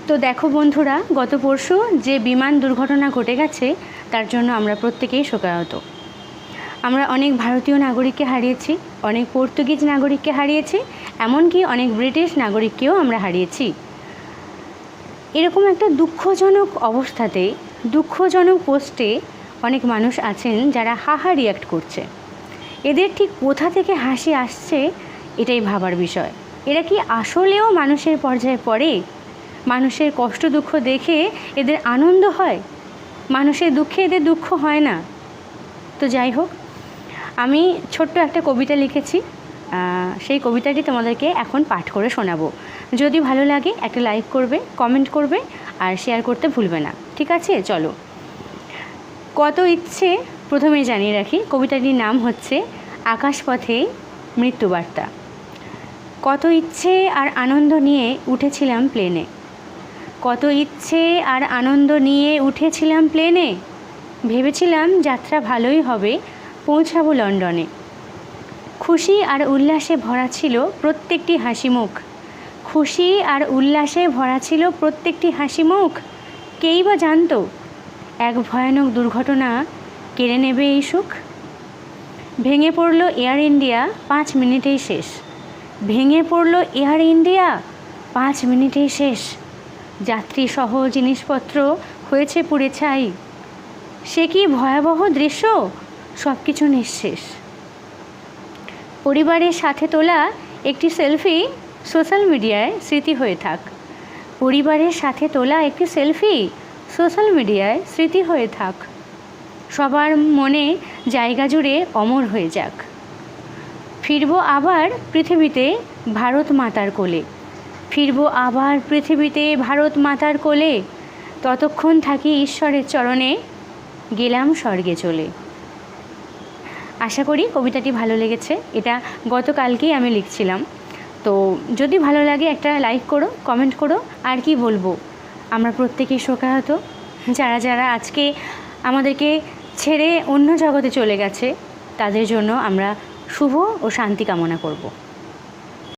তো দেখো বন্ধুরা, গত পরশু যে বিমান দুর্ঘটনা ঘটে গেছে তার জন্য আমরা প্রত্যেকেই শোকাহত। আমরা অনেক ভারতীয় নাগরিককে হারিয়েছি, অনেক পর্তুগিজ নাগরিককে হারিয়েছি, এমনকি অনেক ব্রিটিশ নাগরিককেও আমরা হারিয়েছি। এরকম একটা দুঃখজনক অবস্থাতে, দুঃখজনক পোস্টে অনেক মানুষ আছেন যারা হাহা রিয়াক্ট করছে। এদের ঠিক কোথা থেকে হাসি আসছে এটাই ভাবার বিষয়। এরা কি আসলেও মানুষের পর্যায়ে পড়ে? মানুষের কষ্ট দুঃখ দেখে এদের আনন্দ হয়? মানুষের দুঃখে এদের দুঃখ হয় না? তো যাই হোক, আমি ছোট্ট একটা কবিতা লিখেছি, সেই কবিতাটি তোমাদেরকে এখন পাঠ করে শোনাবো। যদি ভালো লাগে একটা লাইক করবে, কমেন্ট করবে আর শেয়ার করতে ভুলবে না, ঠিক আছে? চলো। কত ইচ্ছে, প্রথমে জানিয়ে রাখি কবিতাটির নাম হচ্ছে আকাশপথে মৃত্যুবার্তা। কত ইচ্ছে আর আনন্দ নিয়ে উঠেছিলাম প্লেনে, কত ইচ্ছে আর আনন্দ নিয়ে উঠেছিলাম প্লেনে, ভেবেছিলাম যাত্রা ভালোই হবে, পৌঁছাবো লন্ডনে। খুশি আর উল্লাসে ভরা ছিল প্রত্যেকটি হাসি মুখ, খুশি আর উল্লাসে ভরা ছিল প্রত্যেকটি হাসি মুখ। কেই বা জানতো এক ভয়ানক দুর্ঘটনা কেড়ে নেবে এই সুখ। ভেঙে পড়ল এয়ার ইন্ডিয়া 5 মিনিটেই শেষ, ভেঙে পড়ল এয়ার ইন্ডিয়া 5 মিনিটেই শেষ। যাত্রী সহ জিনিসপত্র হয়েছে পুড়ে ছাই। সে কি ভয়াবহ দৃশ্য, সব কিছু নিঃশেষ। পরিবারের সাথে তোলা একটি সেলফি সোশ্যাল মিডিয়ায় স্মৃতি হয়ে থাক, পরিবারের সাথে তোলা একটি সেলফি সোশ্যাল মিডিয়ায় স্মৃতি হয়ে থাক। সবার মনে জায়গা জুড়ে অমর হয়ে যাক। ফিরবো আবার পৃথিবীতে ভারত মাতার কোলে, ফিরবো আবার পৃথিবীতে ভারত মাতার কোলে। ততক্ষণ থাকি ঈশ্বরের চরণে, গেলাম স্বর্গে চলে। আশা করি কবিতাটি ভালো লেগেছে। এটা গতকালকেই আমি লিখছিলাম। তো যদি ভালো লাগে একটা লাইক করো, কমেন্ট করো। আর কি বলবো, আমরা প্রত্যেকেই শোকাহত। যারা যারা আজকে আমাদেরকে ছেড়ে অন্য জগতে চলে গেছে তাদের জন্য আমরা শুভ ও শান্তি কামনা করব।